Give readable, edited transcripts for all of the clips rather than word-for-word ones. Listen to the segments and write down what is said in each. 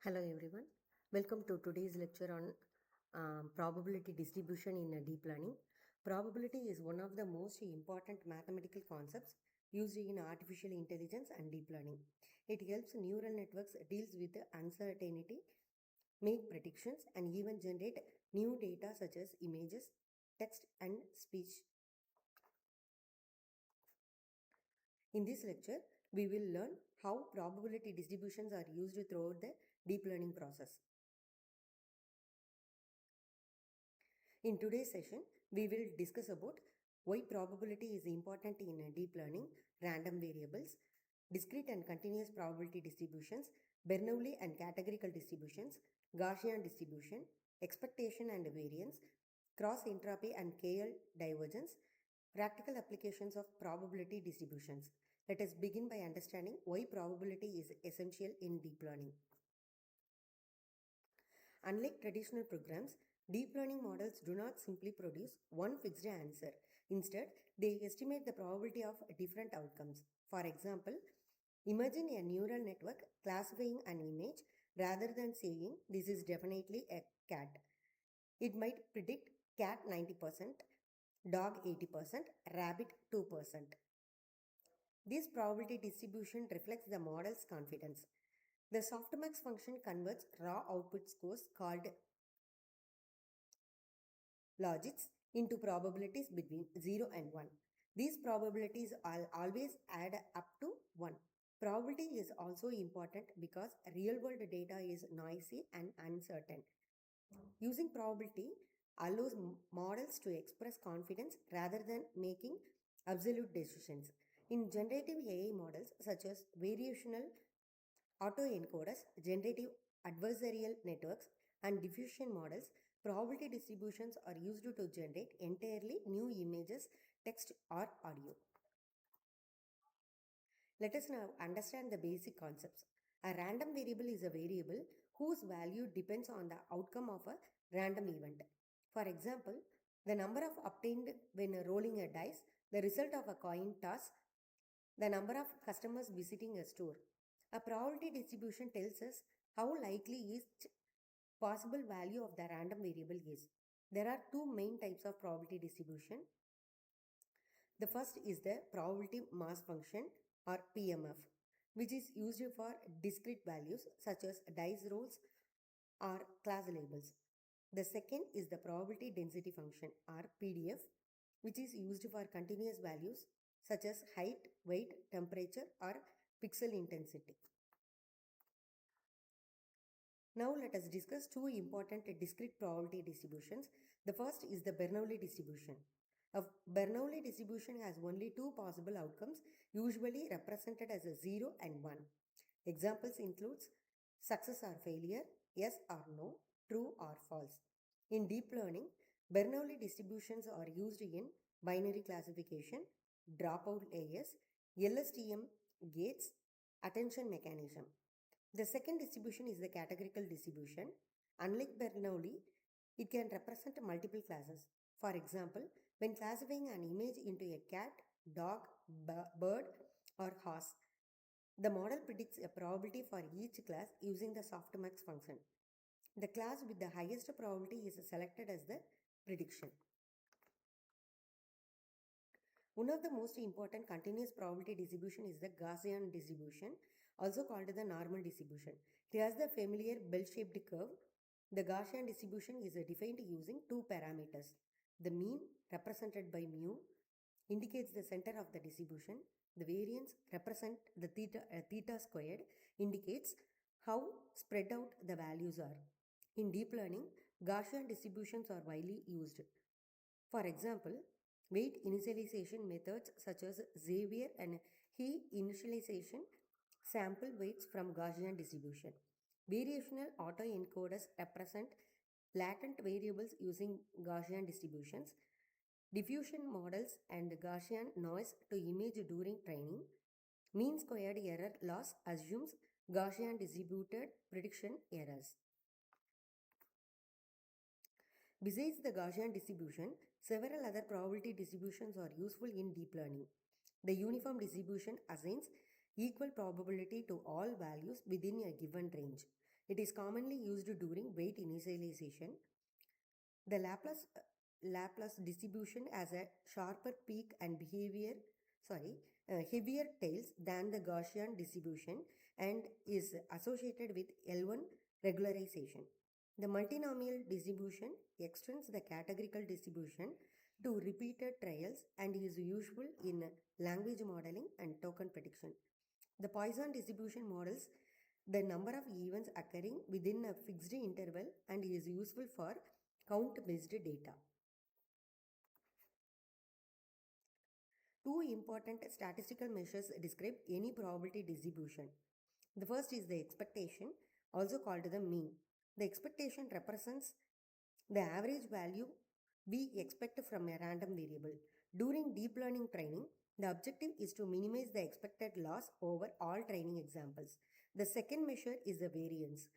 Hello everyone, welcome to today's lecture on probability distribution in deep learning. Probability is one of the most important mathematical concepts used in artificial intelligence and deep learning. It helps neural networks deals with uncertainty, make predictions, and even generate new data such as images, text, and speech. In this lecture, we will learn how probability distributions are used throughout the deep learning process. In today's session, we will discuss about why probability is important in deep learning, random variables, discrete and continuous probability distributions, Bernoulli and categorical distributions, Gaussian distribution, expectation and variance, cross entropy and KL divergence, practical applications of probability distributions. Let us begin by understanding why probability is essential in deep learning. Unlike traditional programs, deep learning models do not simply produce one fixed answer. Instead, they estimate the probability of different outcomes. For example, imagine a neural network classifying an image rather than saying this is definitely a cat. It might predict cat 90%, dog 80%, rabbit 2%. This probability distribution reflects the model's confidence. The softmax function converts raw output scores called logits into probabilities between 0 and 1. These probabilities always add up to 1. Probability is also important because real-world data is noisy and uncertain. Using probability allows models to express confidence rather than making absolute decisions. In generative AI models such as variational autoencoders, generative adversarial networks, and diffusion models, probability distributions are used to generate entirely new images, text, or audio. Let us now understand the basic concepts. A random variable is a variable whose value depends on the outcome of a random event. For example, the number of obtained when rolling a dice, the result of a coin toss, the number of customers visiting a store. A probability distribution tells us how likely each possible value of the random variable is. There are two main types of probability distribution. The first is the probability mass function or PMF, which is used for discrete values such as dice rolls or class labels. The second is the probability density function or PDF, which is used for continuous values such as height, weight, temperature, or pixel intensity. Now let us discuss two important discrete probability distributions. The first is the Bernoulli distribution. A Bernoulli distribution has only two possible outcomes, usually represented as a 0 and 1. Examples includes success or failure, yes or no, true or false. In deep learning, Bernoulli distributions are used in binary classification, dropout layers, LSTM gates, attention mechanism. The second distribution is the categorical distribution. Unlike Bernoulli, it can represent multiple classes. For example, when classifying an image into a cat, dog, bird, or horse, the model predicts a probability for each class using the softmax function. The class with the highest probability is selected as the prediction. One of the most important continuous probability distribution is the Gaussian distribution, also called the normal distribution. It has the familiar bell-shaped curve. The Gaussian distribution is defined using two parameters. The mean, represented by mu, indicates the center of the distribution. The variance, represent the theta squared, indicates how spread out the values are. In deep learning, Gaussian distributions are widely used. For example, weight initialization methods such as Xavier and He initialization sample weights from Gaussian distribution. Variational autoencoders represent latent variables using Gaussian distributions. Diffusion models and Gaussian noise to image during training. Mean squared error loss assumes Gaussian distributed prediction errors. Besides the Gaussian distribution, several other probability distributions are useful in deep learning. The uniform distribution assigns equal probability to all values within a given range. It is commonly used during weight initialization. The Laplace distribution has a sharper peak and heavier tails than the Gaussian distribution and is associated with L1 regularization. The multinomial distribution extends the categorical distribution to repeated trials and is useful in language modeling and token prediction. The Poisson distribution models the number of events occurring within a fixed interval and is useful for count-based data. Two important statistical measures describe any probability distribution. The first is the expectation, also called the mean. The expectation represents the average value we expect from a random variable. During deep learning training, the objective is to minimize the expected loss over all training examples. The second measure is the variance.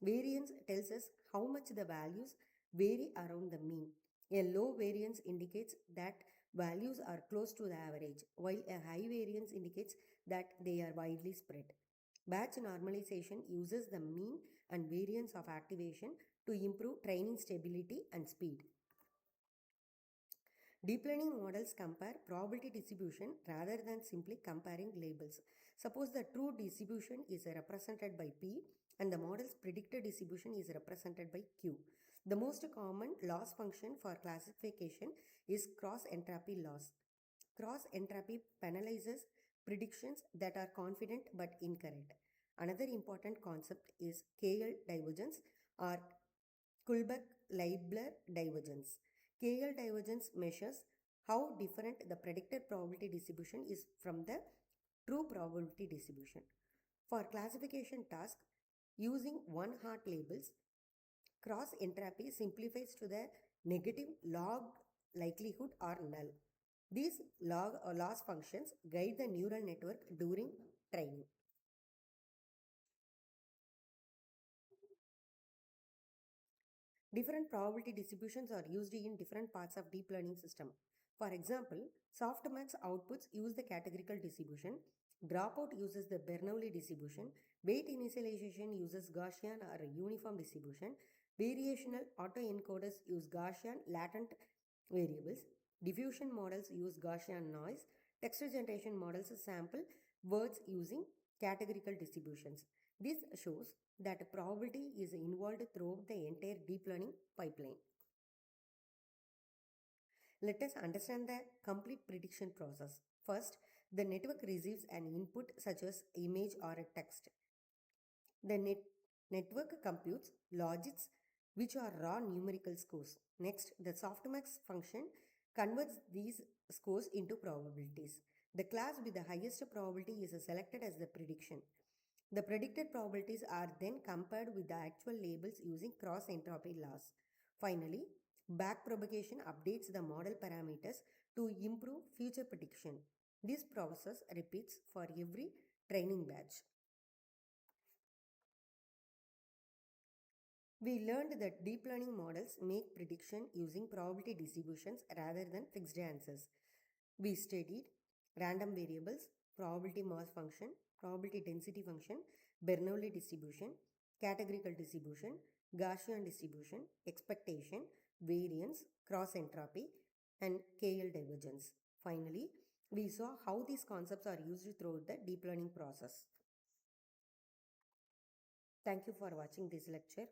Variance tells us how much the values vary around the mean. A low variance indicates that values are close to the average, while a high variance indicates that they are widely spread. Batch normalization uses the mean and variance of activation to improve training stability and speed. Deep learning models compare probability distribution rather than simply comparing labels. Suppose the true distribution is represented by P and the model's predicted distribution is represented by Q. The most common loss function for classification is cross-entropy loss. Cross-entropy penalizes predictions that are confident but incorrect. Another important concept is KL divergence or Kullback-Leibler divergence. KL divergence measures how different the predicted probability distribution is from the true probability distribution. For classification tasks, using one-hot labels, cross entropy simplifies to the negative log likelihood or null. These log or loss functions guide the neural network during training. Different probability distributions are used in different parts of deep learning system. For example, softmax outputs use the categorical distribution, dropout uses the Bernoulli distribution, weight initialization uses Gaussian or uniform distribution, variational autoencoders use Gaussian latent variables, diffusion models use Gaussian noise, text generation models sample words using categorical distributions. This shows that probability is involved throughout the entire deep learning pipeline. Let us understand the complete prediction process. First, the network receives an input such as image or a text. The network computes logits which are raw numerical scores. Next, the softmax function converts these scores into probabilities. The class with the highest probability is selected as the prediction. The predicted probabilities are then compared with the actual labels using cross-entropy loss. Finally, backpropagation updates the model parameters to improve future prediction. This process repeats for every training batch. We learned that deep learning models make prediction using probability distributions rather than fixed answers. We studied random variables, probability mass function, probability density function, Bernoulli distribution, categorical distribution, Gaussian distribution, expectation, variance, cross entropy, and KL divergence. Finally, we saw how these concepts are used throughout the deep learning process. Thank you for watching this lecture.